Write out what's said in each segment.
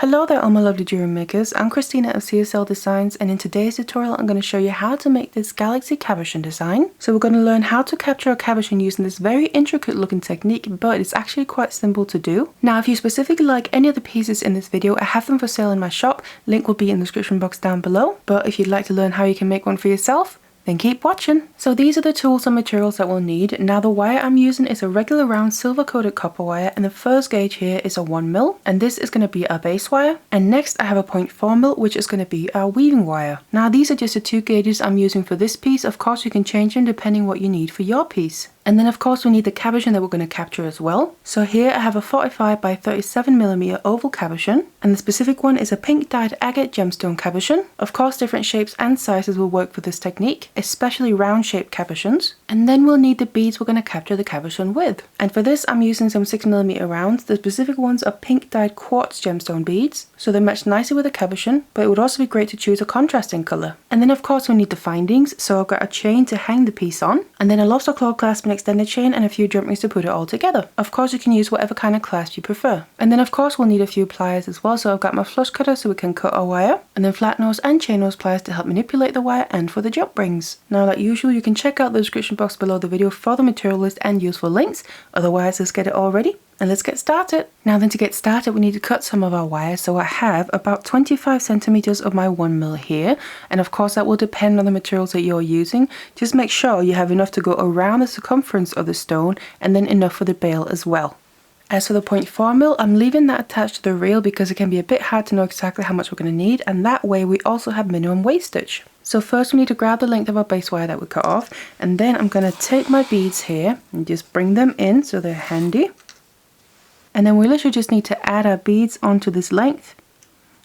Hello there all my lovely jewelry makers, I'm Christina of CSLdesigns, and in today's tutorial I'm going to show you how to make this Galaxy Cabochon design. So we're going to learn how to capture a cabochon using this very intricate looking technique, but it's actually quite simple to do. Now if you specifically like any of the pieces in this video, I have them for sale in my shop, link will be in the description box down below. But if you'd like to learn how you can make one for yourself, then keep watching. So these are the tools and materials that we'll need. Now the wire I'm using is a regular round silver coated copper wire, and the first gauge here is a 1mm, and this is going to be our base wire. And next I have a 0.4mm, which is going to be our weaving wire. Now these are just the two gauges I'm using for this piece. Of course you can change them depending what you need for your piece. And then of course we need the cabochon that we're going to capture as well. So here I have a 45 by 37mm oval cabochon, and the specific one is a pink dyed agate gemstone cabochon. Of course different shapes and sizes will work for this technique, especially round shaped cabochons. And then we'll need the beads we're going to capture the cabochon with. And for this I'm using some 6mm rounds. The specific ones are pink dyed quartz gemstone beads, so they match nicely with the cabochon, but it would also be great to choose a contrasting colour. And then of course we'll need the findings, so I've got a chain to hang the piece on, and then a lobster claw clasp and extended chain, and a few jump rings to put it all together. Of course you can use whatever kind of clasp you prefer. And then of course we'll need a few pliers as well, so I've got my flush cutter so we can cut our wire, and then flat nose and chain nose pliers to help manipulate the wire and for the jump rings. Now like usual you can check out the description box below the video for the material list and useful links. Otherwise let's get it all ready and let's get started. Now then, to get started we need to cut some of our wire. So I have about 25 centimeters of my 1mm here, and of course that will depend on the materials that you're using. Just make sure you have enough to go around the circumference of the stone and then enough for the bail as well. As for the 0.4mm, I'm leaving that attached to the reel because it can be a bit hard to know exactly how much we're going to need, and that way we also have minimum wastage. So first we need to grab the length of our base wire that we cut off, and then I'm going to take my beads here and just bring them in so they're handy. And then we literally just need to add our beads onto this length.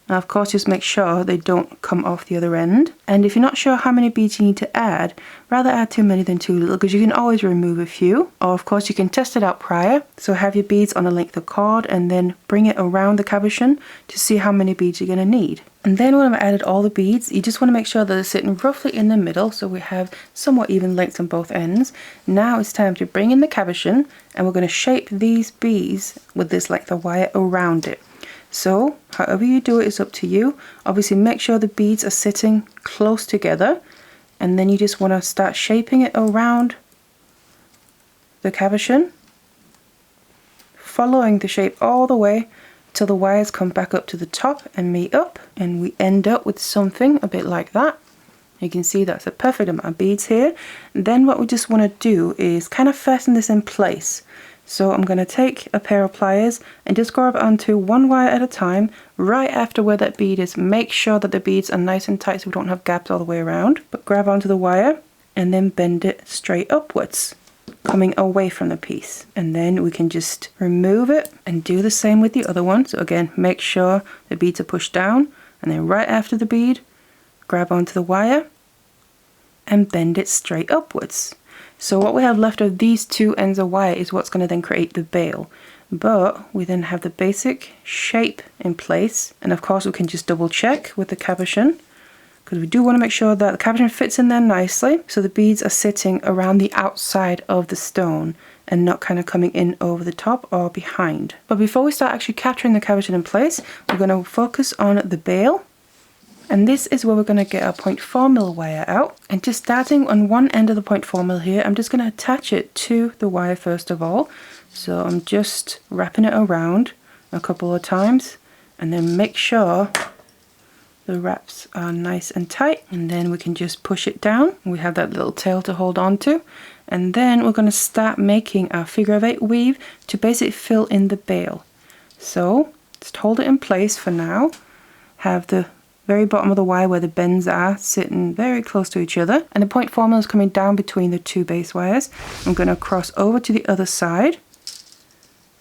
Now of course just make sure they don't come off the other end. And if you're not sure how many beads you need to add, rather add too many than too little, because you can always remove a few. Or of course you can test it out prior. So have your beads on a length of cord and then bring it around the cabochon to see how many beads you're going to need. And then when I've added all the beads, you just want to make sure that they're sitting roughly in the middle, so we have somewhat even lengths on both ends. Now it's time to bring in the cabochon, and we're going to shape these beads with this length of wire around it. So however you do it is up to you. Obviously make sure the beads are sitting close together, and then you just want to start shaping it around the cabochon, following the shape all the way till the wires come back up to the top and meet up, and we end up with something a bit like that. You can see that's a perfect amount of beads here. And then what we just want to do is kind of fasten this in place. So I'm going to take a pair of pliers and just grab onto one wire at a time right after where that bead is. Make sure that the beads are nice and tight so we don't have gaps all the way around, but grab onto the wire and then bend it straight upwards, coming away from the piece. And then we can just remove it and do the same with the other one. So again, make sure the beads are pushed down, and then right after the bead, grab onto the wire and bend it straight upwards. So what we have left of these two ends of wire is what's going to then create the bail. But we then have the basic shape in place, and of course we can just double check with the cabochon, because we do want to make sure that the cabochon fits in there nicely, so the beads are sitting around the outside of the stone and not kind of coming in over the top or behind. But before we start actually capturing the cabochon in place, we're going to focus on the bail. And this is where we're going to get our 0.4mm wire out. And just starting on one end of the 0.4mm here, I'm just going to attach it to the wire first of all. So I'm just wrapping it around a couple of times, and then make sure the wraps are nice and tight, and then we can just push it down. We have that little tail to hold on to, and then we're going to start making our figure of 8 weave to basically fill in the bail. So just hold it in place for now. Have the very bottom of the wire where the bends are sitting very close to each other, and the 0.4mm is coming down between the two base wires. I'm going to cross over to the other side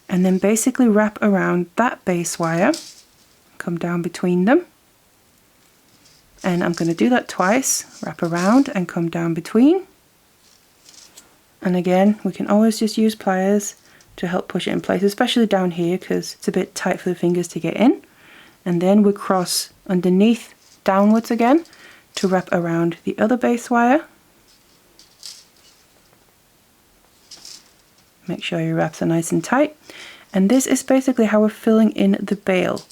and then basically wrap around that base wire, come down between them, and I'm going to do that twice, wrap around and come down between. And again, we can always just use pliers to help push it in place, especially down here because it's a bit tight for the fingers to get in. And then we cross underneath downwards again to wrap around the other base wire. Make sure your wraps are nice and tight. And this is basically how we're filling in the bail.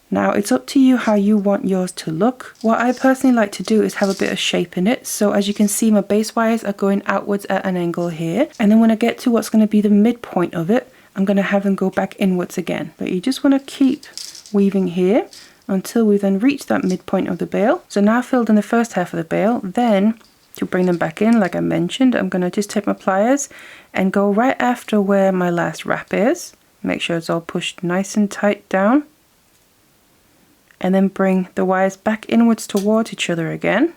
Now it's up to you how you want yours to look. What I personally like to do is have a bit of shape in it. So as you can see, my base wires are going outwards at an angle here. And then when I get to what's going to be the midpoint of it, I'm going to have them go back inwards again. But you just want to keep weaving here until we then reach that midpoint of the bail. So now I've filled in the first half of the bail. Then to bring them back in, like I mentioned, I'm going to just take my pliers and go right after where my last wrap is. Make sure it's all pushed nice and tight down. And then bring the wires back inwards towards each other again,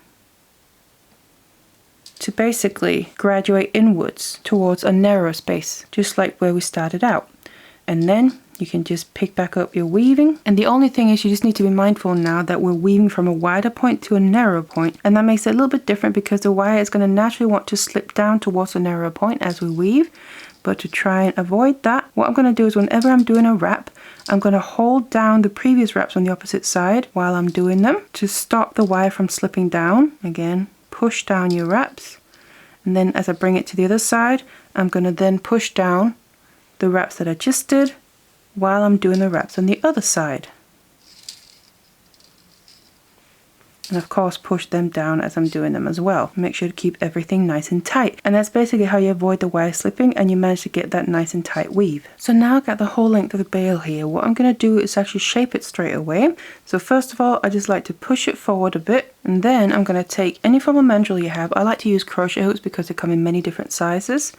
to basically graduate inwards towards a narrow space, just like where we started out. And then you can just pick back up your weaving. And the only thing is you just need to be mindful now that we're weaving from a wider point to a narrow point. And that makes it a little bit different because the wire is going to naturally want to slip down towards a narrow point as we weave. But to try and avoid that, what I'm going to do is whenever I'm doing a wrap, I'm going to hold down the previous wraps on the opposite side while I'm doing them to stop the wire from slipping down. Again, push down your wraps. And then as I bring it to the other side, I'm going to then push down the wraps that I just did while I'm doing the wraps on the other side. And of course push them down as I'm doing them as well. Make sure to keep everything nice and tight. And that's basically how you avoid the wire slipping and you manage to get that nice and tight weave. So now I've got the whole length of the bail here. What I'm going to do is actually shape it straight away. So first of all, I just like to push it forward a bit. And then I'm going to take any form of mandrel you have. I like to use crochet hooks because they come in many different sizes.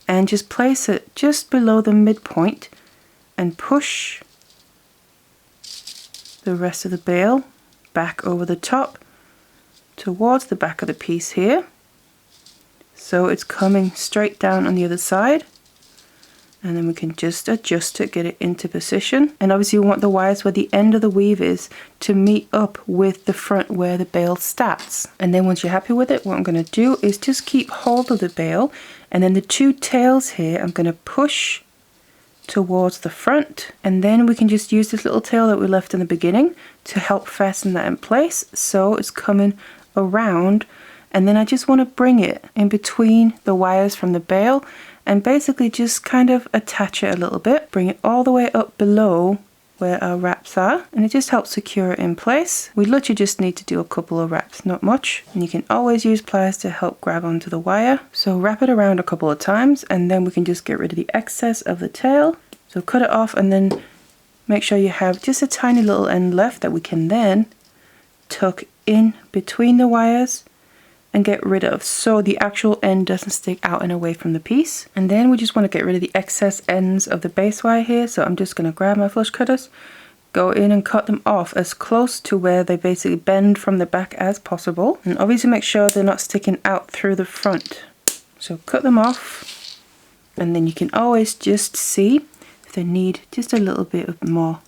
And just place it just below the midpoint and push the rest of the bail back over the top towards the back of the piece here, so it's coming straight down on the other side. And then we can just adjust it, get it into position. And obviously we want the wires where the end of the weave is to meet up with the front where the bail starts. And then once you're happy with it, what I'm going to do is just keep hold of the bail, and then the two tails here I'm going to push towards the front, and then we can just use this little tail that we left in the beginning to help fasten that in place so it's coming around. And then I just want to bring it in between the wires from the bail and basically just kind of attach it a little bit, bring it all the way up below where our wraps are, and it just helps secure it in place. We literally just need to do a couple of wraps, not much, and you can always use pliers to help grab onto the wire. So wrap it around a couple of times and then we can just get rid of the excess of the tail. So cut it off and then make sure you have just a tiny little end left that we can then tuck in between the wires and get rid of, so the actual end doesn't stick out and away from the piece. And then we just want to get rid of the excess ends of the base wire here. So I'm just going to grab my flush cutters, go in and cut them off as close to where they basically bend from the back as possible. And obviously make sure they're not sticking out through the front. So cut them off, and then you can always just see if they need just a little bit of more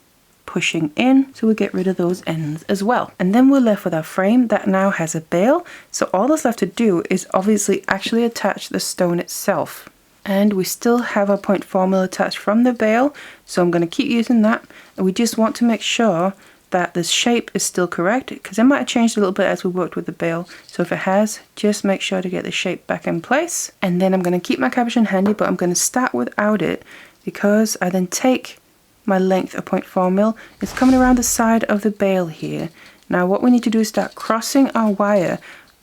pushing in, so we get rid of those ends as well. And then we're left with our frame that now has a bail. So all that's left to do is obviously actually attach the stone itself. And we still have our point formula attached from the bail, so I'm going to keep using that. And we just want to make sure that the shape is still correct, because it might have changed a little bit as we worked with the bail. So if it has, just make sure to get the shape back in place. And then I'm going to keep my cabochon handy, but I'm going to start without it because I then take my length of point 4 mil. It's coming around the side of the bail here. Now what we need to do is start crossing our wire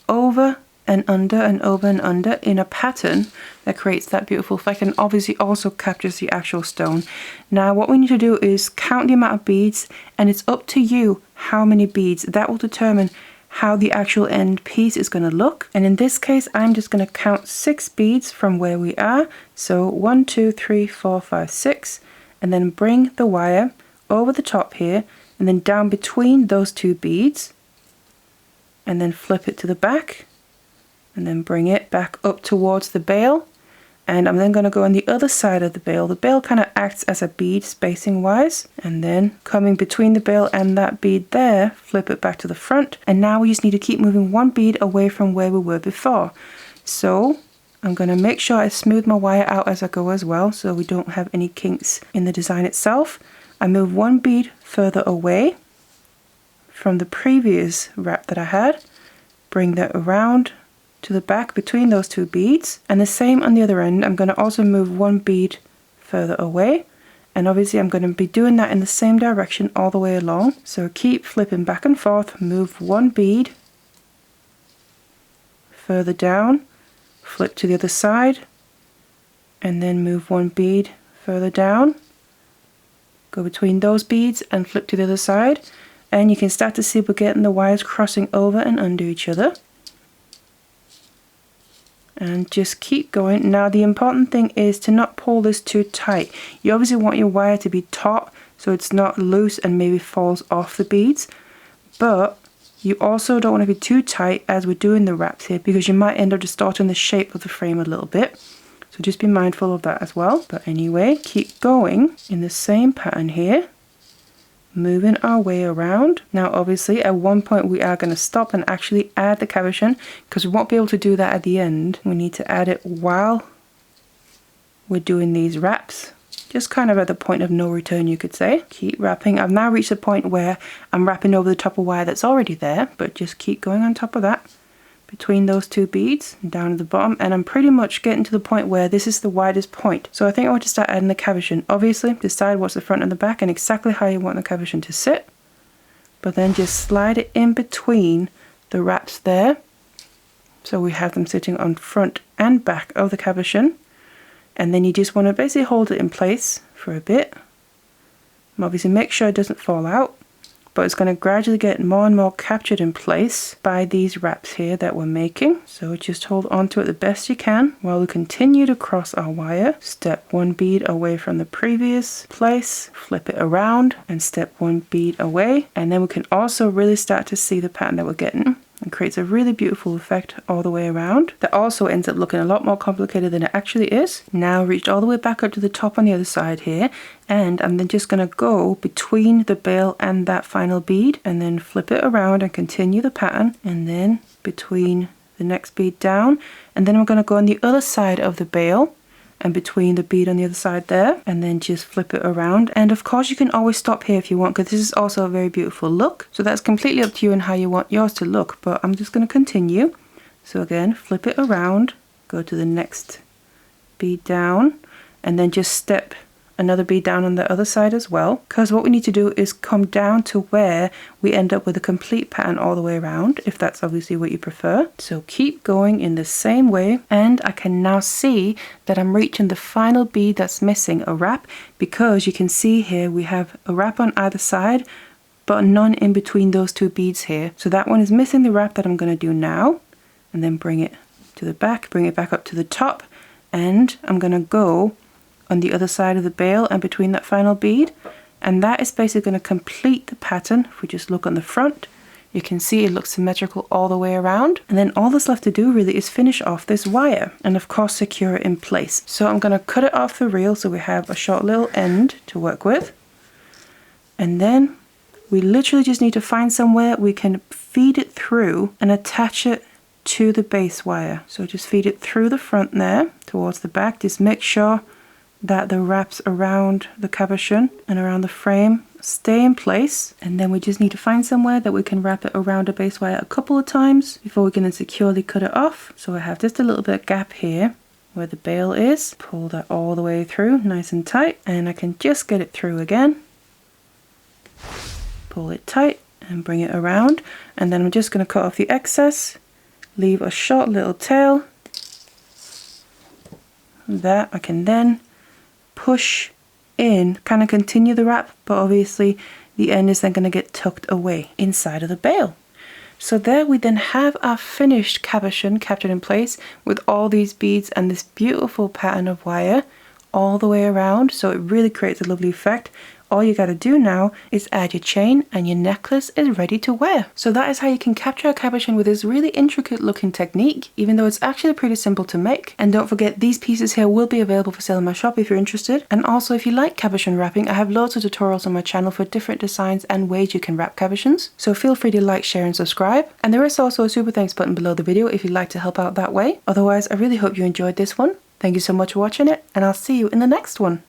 over and under and over and under in a pattern that creates that beautiful effect and obviously also captures the actual stone. Now what we need to do is count the amount of beads, and it's up to you how many beads. That will determine how the actual end piece is going to look. And in this case I'm just going to count 6 beads from where we are. So 1, 2, 3, 4, 5, 6. And then bring the wire over the top here and then down between those 2 beads, and then flip it to the back and then bring it back up towards the bail. And I'm then going to go on the other side of the bail. The bail kind of acts as a bead spacing wise, and then coming between the bail and that bead there, flip it back to the front. And now we just need to keep moving 1 bead away from where we were before. So I'm going to make sure I smooth my wire out as I go as well, so we don't have any kinks in the design itself. I move 1 bead further away from the previous wrap that I had, bring that around to the back between those 2 beads, and the same on the other end. I'm going to also move 1 bead further away And obviously I'm going to be doing that in the same direction all the way along. So keep flipping back and forth, move one bead further down, flip to the other side, and then move one bead further down, go between those beads and flip to the other side. And you can start to see we're getting the wires crossing over and under each other. And just keep going. Now the important thing is to not pull this too tight. You obviously want your wire to be taut so it's not loose and maybe falls off the beads, but you also don't want to be too tight as we're doing the wraps here, because you might end up distorting the shape of the frame a little bit. So just be mindful of that as well. But anyway, keep going in the same pattern here, moving our way around. Now obviously at one point we are going to stop and actually add the cabochon, because we won't be able to do that at the end. We need to add it while we're doing these wraps, just kind of at the point of no return, you could say. Keep wrapping. I've now reached a point where I'm wrapping over the top of wire that's already there, but just keep going on top of that, between those two beads and down to the bottom, and I'm pretty much getting to the point where this is the widest point. So I think I want to start adding the cabochon. Obviously decide what's the front and the back and exactly how you want the cabochon to sit, but then just slide it in between the wraps there, so we have them sitting on front and back of the cabochon. And then you just want to basically hold it in place for a bit, and obviously make sure it doesn't fall out, but it's going to gradually get more and more captured in place by these wraps here that we're making. So just hold on to it the best you can while we continue to cross our wire. Step one bead away from the previous place, flip it around and step one bead away, and then we can also really start to see the pattern that we're getting. It creates a really beautiful effect all the way around that also ends up looking a lot more complicated than it actually is. Now reached all the way back up to the top on the other side here, and I'm then just going to go between the bail and that final bead and then flip it around and continue the pattern, and then between the next bead down, and then I'm going to go on the other side of the bail and between the bead on the other side there, and then just flip it around. And of course you can always stop here if you want, because this is also a very beautiful look. So that's completely up to you and how you want yours to look, but I'm just going to continue. So again, flip it around, go to the next bead down, and then just step another bead down on the other side as well, because what we need to do is come down to where we end up with a complete pattern all the way around, if that's obviously what you prefer. So keep going in the same way, and I can now see that I'm reaching the final bead that's missing a wrap, because you can see here we have a wrap on either side but none in between those two beads here. So that one is missing the wrap that I'm going to do now, and then bring it to the back, bring it back up to the top, and I'm going to go on the other side of the bail and between that final bead, and that is basically going to complete the pattern. If we just look on the front, you can see it looks symmetrical all the way around, and then all that's left to do really is finish off this wire and of course secure it in place. So I'm going to cut it off the reel so we have a short little end to work with, and then we literally just need to find somewhere we can feed it through and attach it to the base wire. So just feed it through the front there towards the back. Just make sure that the wraps around the cabochon and around the frame stay in place, and then we just need to find somewhere that we can wrap it around a base wire a couple of times before we can then securely cut it off. So I have just a little bit of gap here where the bail is. Pull that all the way through nice and tight, and I can just get it through again, pull it tight and bring it around, and then I'm just going to cut off the excess, leave a short little tail that I can then push in, kind of continue the wrap, but obviously the end is then going to get tucked away inside of the bail. So there we then have our finished cabochon captured in place with all these beads and this beautiful pattern of wire all the way around. So it really creates a lovely effect. All you got to do now is add your chain and your necklace is ready to wear. So that is how you can capture a cabochon with this really intricate looking technique, even though it's actually pretty simple to make. And don't forget, these pieces here will be available for sale in my shop if you're interested. And also, if you like cabochon wrapping, I have loads of tutorials on my channel for different designs and ways you can wrap cabochons. So feel free to like, share and subscribe. And there is also a super thanks button below the video if you'd like to help out that way. Otherwise, I really hope you enjoyed this one. Thank you so much for watching it, and I'll see you in the next one.